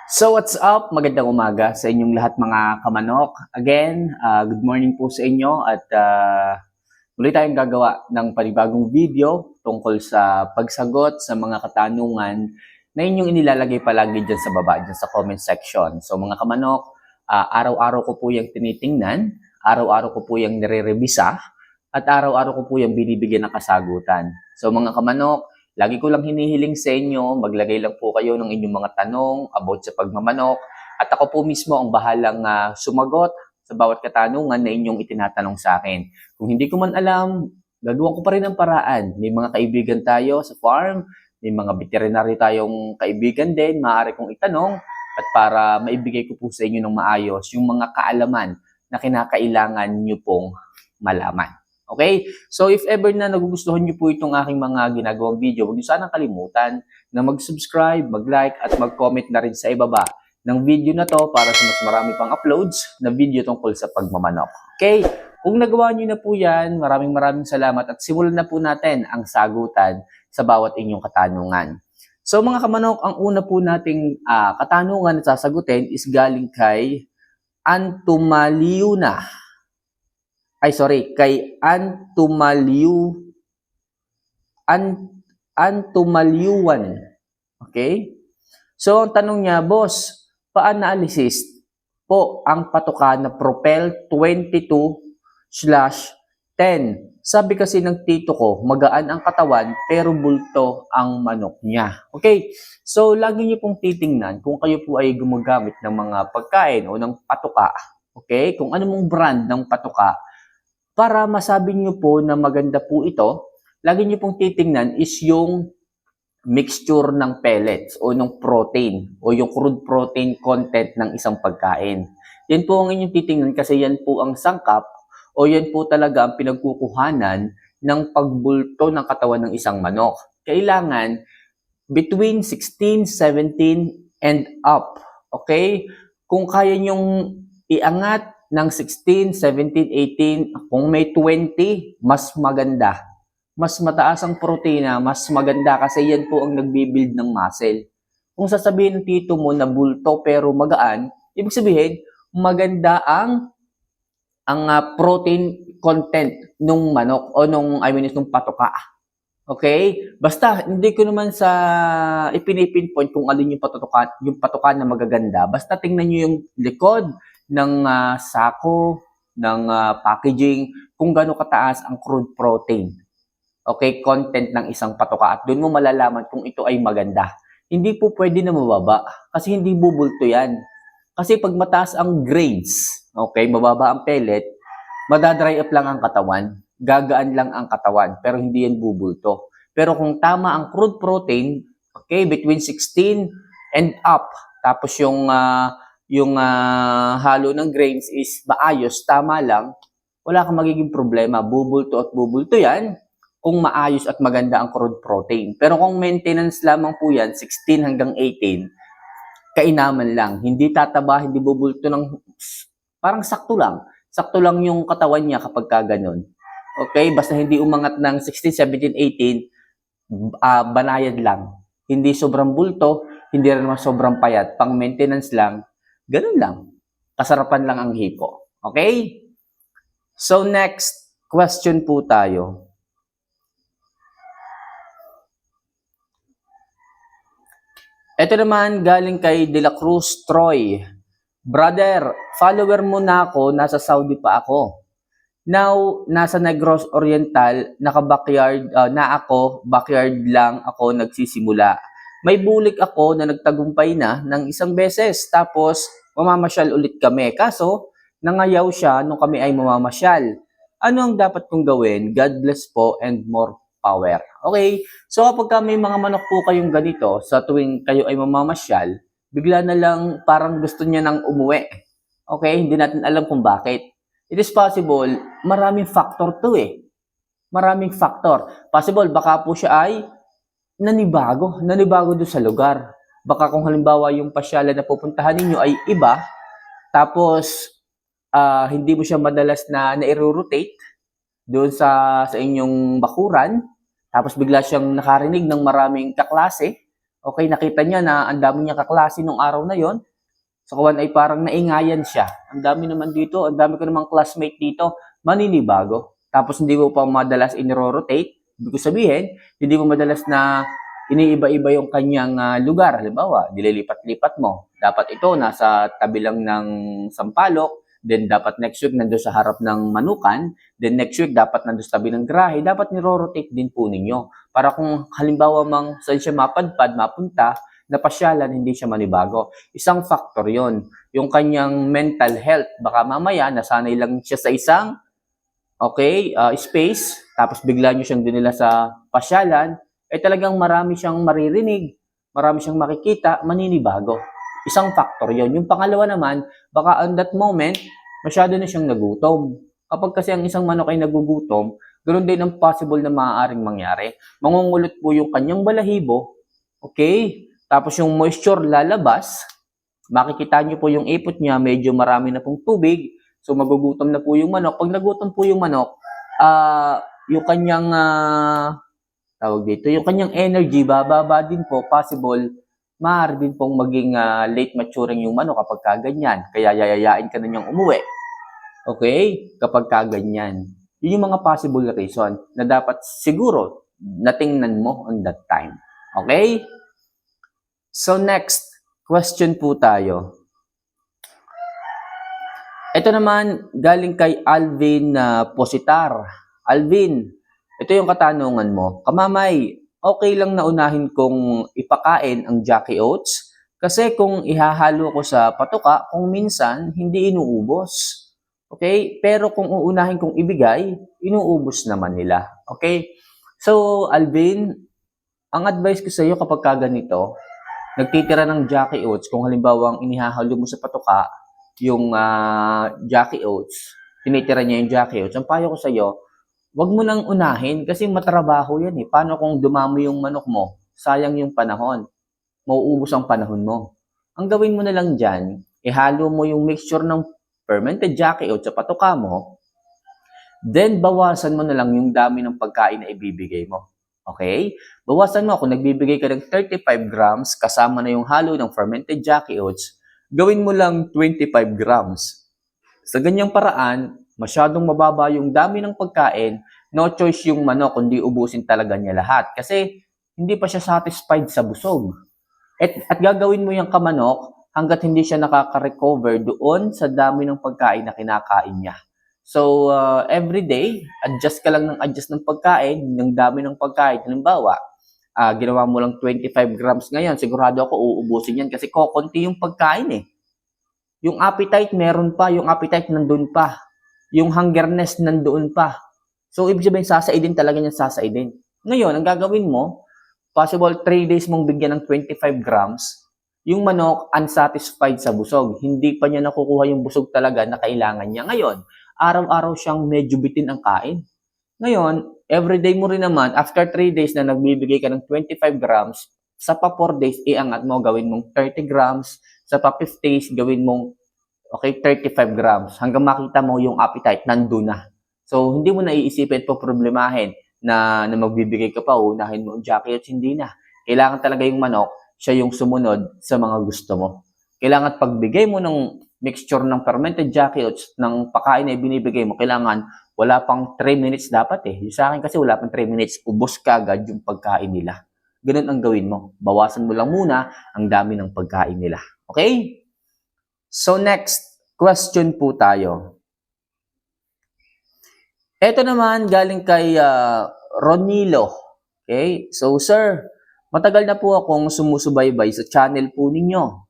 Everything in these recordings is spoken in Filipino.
So what's up? Magandang umaga sa inyong lahat mga kamanok. Again, good morning po sa inyo at muli tayong gagawa ng panibagong video tungkol sa pagsagot sa mga katanungan na inyong inilalagay palagi dyan sa baba, dyan sa comment section. So mga kamanok, araw-araw ko po yung tinitingnan, araw-araw ko po yung nire-revisa, at araw-araw ko po yung binibigyan ng kasagutan. So mga kamanok, lagi ko lang hinihiling sa inyo, maglagay lang po kayo ng inyong mga tanong about sa pagmamanok at ako po mismo ang bahalang sumagot sa bawat katanungan na inyong itinatanong sa akin. Kung hindi ko man alam, gagawa ko pa rin ang paraan. May mga kaibigan tayo sa farm, may mga veterinary tayong kaibigan din, maaari kong itanong at para maibigay ko po sa inyo ng maayos yung mga kaalaman na kinakailangan nyo pong malaman. Okay? So if ever na nagugustuhan niyo po itong aking mga ginagawang video, huwag niyo sanang kalimutan na mag-subscribe, mag-like at mag-comment na rin sa ibaba ng video na to para sa mas marami pang uploads na video tungkol sa pagmamanok. Okay? Kung nagawa niyo na po yan, maraming salamat at simulan na po natin ang sagutan sa bawat inyong katanungan. So mga kamanok, ang una po nating katanungan na sasagutin is galing kay Antumaliuna. Kay Antumalyuan. Okay? So, ang tanong niya, boss, pa-analysis po ang patoka na Propel 22/10. Sabi kasi ng tito ko, magaan ang katawan pero bulto ang manok niya. Okay? So, lagi niyo pong titingnan kung kayo po ay gumagamit ng mga pagkain o ng patoka. Okay? Kung ano mong brand ng patoka, para masabi nyo po na maganda po ito, lagi nyo pong titingnan is yung mixture ng pellets o ng protein o yung crude protein content ng isang pagkain. Yan po ang inyong titingnan kasi yan po ang sangkap o yan po talaga ang pinagkukuhanan ng pagbulto ng katawan ng isang manok. Kailangan between 16, 17 and up. Okay? Kung kaya nyong iangat ng 16, 17, 18, kung may 20, mas maganda. Mas mataas ang protina, mas maganda kasi yan po ang nagbibuild ng muscle. Kung sasabihin ng tito mo na bulto pero magaan, ibig sabihin, maganda ang protein content nung manok o nung patoka. Okay? Basta hindi ko naman sa ipinipinpoint kung alin yung patoka na magaganda. Basta tingnan niyo yung likod ng sako, ng packaging, kung gaano kataas ang crude protein. Okay, content ng isang patoka at doon mo malalaman kung ito ay maganda. Hindi po pwede na mababa kasi hindi bubulto yan. Kasi pag mataas ang grades, okay, mababa ang pellet, madadry up lang ang katawan, gagaan lang ang katawan, pero hindi yan bubulto. Pero kung tama ang crude protein, okay, between 16 and up, tapos yung halo ng grains is maayos, tama lang, wala kang magiging problema. Bubulto at bubulto yan kung maayos at maganda ang crude protein. Pero kung maintenance lamang po yan, 16 hanggang 18, kainaman lang. Hindi tataba, hindi bubulto ng parang sakto lang. Sakto lang yung katawan niya kapag kaganon. Okay? Basta hindi umangat ng 16, 17, 18, banayad lang. Hindi sobrang bulto, hindi rin naman sobrang payat. Pang maintenance lang, ganun lang. Kasarapan lang ang hipo. Okay? So next question po tayo. Ito naman galing kay De La Cruz Troy. Brother, follower mo na ako, nasa Saudi pa ako. Now, nasa Negros Oriental, naka-backyard backyard lang ako nagsisimula. May bulik ako na nagtagumpay na ng isang beses, tapos mamamasyal ulit kami. Kaso, nangayaw siya nung kami ay mamamasyal. Ano ang dapat kong gawin? God bless po and more power. Okay, so kapag may mga manok po kayong ganito, sa tuwing kayo ay mamamasyal, bigla na lang parang gusto niya nang umuwi. Okay, hindi natin alam kung bakit. It is possible, maraming factor to eh. Maraming factor. Possible, baka po siya ay nanibago doon sa lugar. Baka kung halimbawa yung pasyalan na pupuntahan ninyo ay iba, tapos hindi mo siya madalas na i-rotate doon sa inyong bakuran, tapos bigla siyang nakarinig ng maraming kaklase, Okay, nakita niya na ang dami niya kaklase nung araw na yon. Sa kawan ay parang naingayan siya. Ang dami naman dito, ang dami ko namang classmate dito, maninibago. Tapos hindi mo pa madalas iniro-rotate. Ibig ko sabihin, hindi mo madalas na iniiba-iba yung kanyang lugar. Halimbawa, dililipat-lipat mo. Dapat ito nasa tabi lang ng Sampaloc, then dapat next week nandoon sa harap ng Manukan, then next week dapat nandoon sa tabi ng Grahe, dapat niro-rotate din po ninyo. Para kung halimbawa mang saan siya mapadpad, mapunta, napasyalan, hindi siya manibago. Isang factor yon, yung kanyang mental health. Baka mamaya, nasanay lang siya sa isang space, tapos bigla nyo siyang dinila sa pasyalan, talagang marami siyang maririnig, marami siyang makikita, maninibago. Isang factor yon. Yung pangalawa naman, baka on that moment, masyado na siyang nagutom. Kapag kasi ang isang manok ay nagugutom, ganoon din ang possible na maaaring mangyari. Mangungulot po yung kanyang balahibo, tapos yung moisture lalabas, makikita nyo po yung ipot niya, medyo marami na pong tubig, so magugutom na po yung manok. Pag nagutom po yung manok, yung kanyang yung kanyang energy bababa din po, possible maaari din pong maging late maturing yung manok kapag kaganyan. Kaya yayayain ka na niyang umuwi. Kapag kaganyan. Yun yung mga possible reason na dapat siguro natingnan mo on that time. Okay? So next question po tayo. Ito naman galing kay Alvin Positar. Alvin, ito yung katanungan mo. Kamamay, okay lang na unahin kong ipakain ang Jackie Oats? Kasi kung ihahalo ko sa patuka, kung minsan hindi inuubos. Pero kung uunahin kong ibigay, inuubos naman nila. So Alvin, ang advice ko sa iyo kapag ganito, nagtitira ng Jackie Oats, kung halimbawa ang inihahalo mo sa patuka, yung Jackie Oats, tinitira niya yung Jackie Oats, ang payo ko sa iyo, wag mo nang unahin kasi matrabaho yan eh. Paano kung dumami yung manok mo? Sayang yung panahon. Mauubos ang panahon mo. Ang gawin mo na lang dyan, ihalo mo yung mixture ng fermented Jackie Oats sa patuka mo, then bawasan mo na lang yung dami ng pagkain na ibibigay mo. Bawasan mo, kung nagbibigay ka ng 35 grams, kasama na yung halo ng fermented Jackie Oats, gawin mo lang 25 grams. Sa ganyang paraan, masyadong mababa yung dami ng pagkain, no choice yung manok kundi ubusin talaga niya lahat. Kasi hindi pa siya satisfied sa busog. At gagawin mo yung kamanok hanggat hindi siya nakaka-recover doon sa dami ng pagkain na kinakain niya. So, every day, adjust ka lang ng adjust ng pagkain, ng dami ng pagkain. Halimbawa, ginawa mo lang 25 grams ngayon, sigurado ako uubusin yan kasi kokonti yung pagkain eh. Yung appetite meron pa, yung appetite nandun pa. Yung hungerness nandoon pa. So, ibig sabihin, sasaidin talaga niya sasaidin. Ngayon, ang gagawin mo, possible 3 days mong bigyan ng 25 grams, yung manok unsatisfied sa busog. Hindi pa niya nakukuha yung busog talaga na kailangan niya. Ngayon, araw-araw siyang medyo bitin ang kain. Ngayon, everyday mo rin naman, after 3 days na nagbibigay ka ng 25 grams, sa pa 4 days, iangat mo, gawin mong 30 grams, sa pa 5 days, gawin mong 35 grams, hanggang makita mo yung appetite, nandun na. So, hindi mo na iisipin po problemahin na magbibigay ka pa, unahin mo ang Jackie Oats, hindi na. Kailangan talaga yung manok, siya yung sumunod sa mga gusto mo. Kailangan pagbigay mo ng mixture ng fermented Jackie Oats ng pakain na binibigay mo, kailangan wala pang 3 minutes dapat eh. Yung sa akin kasi wala pang 3 minutes, ubos ka agad yung pagkain nila. Ganun ang gawin mo. Bawasan mo lang muna ang dami ng pagkain nila. Okay? So next question po tayo. Ito naman galing kay Ronilo. So sir, matagal na po akong sumusubaybay sa channel po ninyo.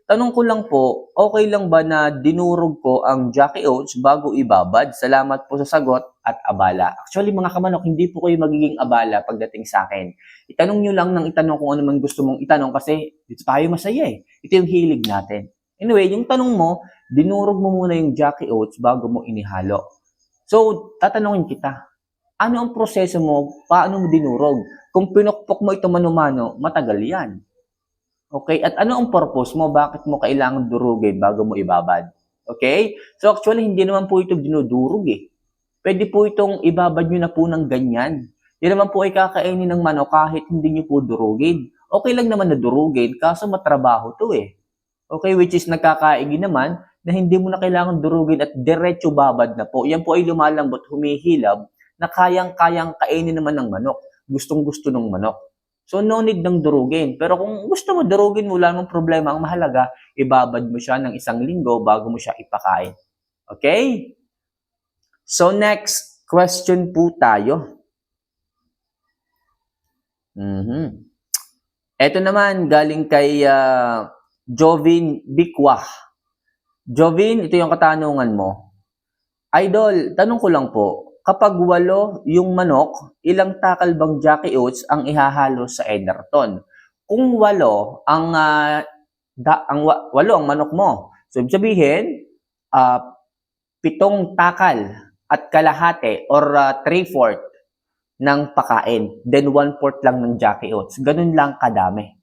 Tanong ko lang po, okay lang ba na dinurog ko ang Jackie Oats bago ibabad? Salamat po sa sagot at abala. Actually mga kamanok, hindi po kayo magiging abala pagdating sa akin. Itanong nyo lang ng itanong kung ano man gusto mong itanong kasi dito tayo masaya eh. Ito yung hilig natin. Anyway, yung tanong mo, dinurog mo muna yung Jackie Oats bago mo inihalo. So, tatanungin kita, ano ang proseso mo, paano mo dinurog? Kung pinukpok mo ito mano-mano, matagal yan. At ano ang purpose mo? Bakit mo kailangan durugin bago mo ibabad? So actually, hindi naman po ito dinudurog eh. Pwede po itong ibabad nyo na po ng ganyan. Hindi naman po ay kakainin ng manok kahit hindi nyo po durugin. okay lang naman na durugin, kaso matrabaho to eh. Okay, which is nagkakaigi naman na hindi mo na kailangan durugin at diretso babad na po. Yan po ay lumalambot, humihilab, na kayang-kayang kainin naman ng manok. Gustong-gusto ng manok. So, no need ng durugin. Pero kung gusto mo durugin mo, wala namang problema. Ang mahalaga, ibabad mo siya ng 1 linggo bago mo siya ipakain. Okay? So, next question po tayo. Ito naman, galing kay Jovin Bikwa. Jovin, ito yung katanungan mo. Idol, tanong ko lang po, kapag 8 yung manok, ilang takal bang Jackie Oats ang ihahalo sa Enerton? Kung 8 ang 8 ang manok mo, so ibig sabihin, 7 takal at kalahati or 3/4 ng pakain, then 1/4 lang ng Jackie Oats. Ganun lang kadami.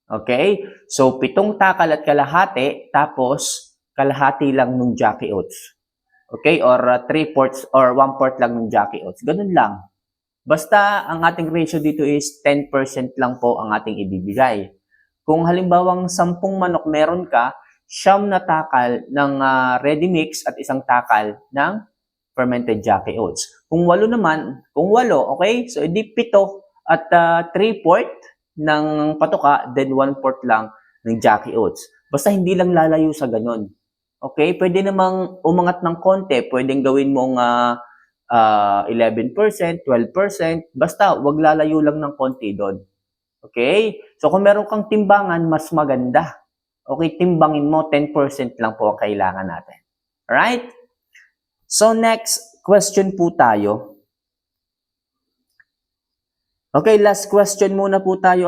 Okay? So, 7 takal at kalahati, tapos kalahati lang ng Jackie Oats. Okay? Or 3/4 or 1/4 lang ng Jackie Oats. Ganun lang. Basta, ang ating ratio dito is 10% lang po ang ating ibibigay. Kung halimbawang 10 manok meron ka, 9 na takal ng ready mix at 1 takal ng fermented Jackie Oats. Kung 8 naman, okay? So, edi 7 at 3/4 ng patuka, then 1/4 lang ng Jackie Oats. Basta hindi lang lalayo sa ganun. Okay? Pwede namang umangat ng konti. Pwedeng gawin mong 11%, 12%. Basta, wag lalayo lang ng konti doon. Okay? So, kung meron kang timbangan, mas maganda. Okay? Timbangin mo, 10% lang po ang kailangan natin. Alright? So, next question po tayo. Okay, last question muna po tayo.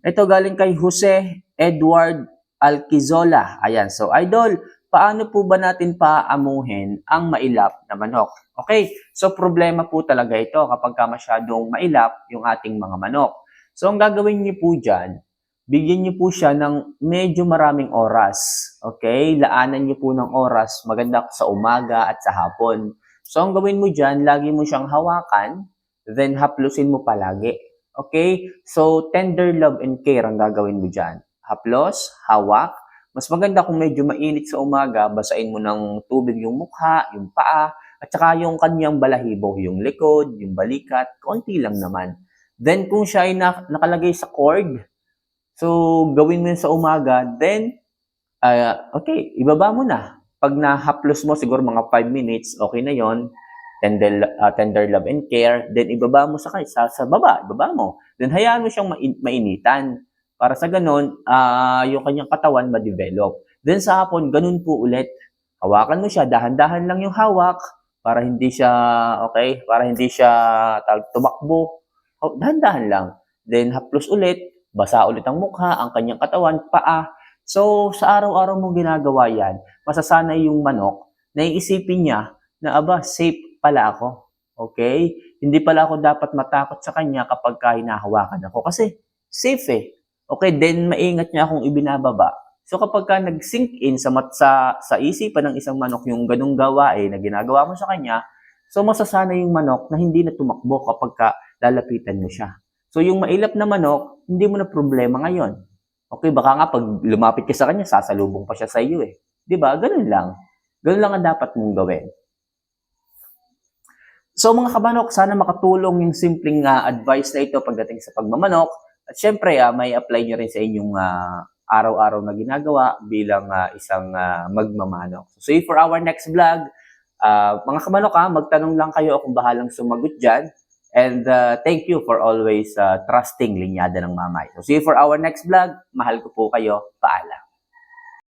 Ito galing kay Jose Edward Alquizola. Ayan, so idol, paano po ba natin paamuhin ang mailap na manok? Okay, so problema po talaga ito kapag masyadong mailap yung ating mga manok. So ang gagawin niyo po dyan, bigyan niyo po siya ng medyo maraming oras. Okay, laanan niyo po ng oras, maganda sa umaga at sa hapon. So ang gawin mo dyan, lagi mo siyang hawakan, then haplusin mo palagi. Okay? So, tender love and care ang gagawin mo dyan. Haplos, hawak. Mas maganda kung medyo mainit sa umaga, basain mo ng tubig yung mukha, yung paa, at saka yung kanyang balahibo, yung likod, yung balikat, konti lang naman. Then, kung siya ay nakalagay sa cord, so, gawin mo yun sa umaga, then, okay, ibaba mo na. Pag nahaplos mo, siguro mga 5 minutes, okay na yon. Tender love and care, then ibaba mo sa baba, ibaba mo. Then hayaan mo siyang mainitan para sa ganun, yung kanyang katawan ma-develop. Then sa hapon, ganun po ulit. Hawakan mo siya, dahan-dahan lang yung hawak para hindi siya, okay, para hindi siya tumakbo. Dahan-dahan lang. Then haplos ulit, basa ulit ang mukha, ang kanyang katawan, paa. So sa araw-araw mong ginagawa yan, masasanay yung manok na iisipin niya na safe pala ako. Okay? Hindi pala ako dapat matakot sa kanya kapag hinahawakan ako. Kasi safe eh. Okay, then maingat niya akong ibinababa. So kapag nag-sink in sa isipan ng isang manok yung ganung gawain na ginagawa mo sa kanya, so masasanay yung manok na hindi na tumakbo kapag lalapitan mo siya. So yung mailap na manok, hindi mo na problema ngayon. Okay, baka nga pag lumapit ka sa kanya, sasalubong pa siya sa iyo eh. 'Di ba? Ganun lang. Ganun lang ang dapat mong gawin. So mga kamanok, sana makatulong yung simpleng advice na ito pagdating sa pagmamanok. At syempre, may apply nyo rin sa inyong araw-araw na ginagawa bilang isang magmamanok. So see you for our next vlog. Mga kamanok, magtanong lang kayo, akong bahalang sumagot dyan. And thank you for always trusting Linyada ng Mamay. So see you for our next vlog. Mahal ko po kayo. Paalam.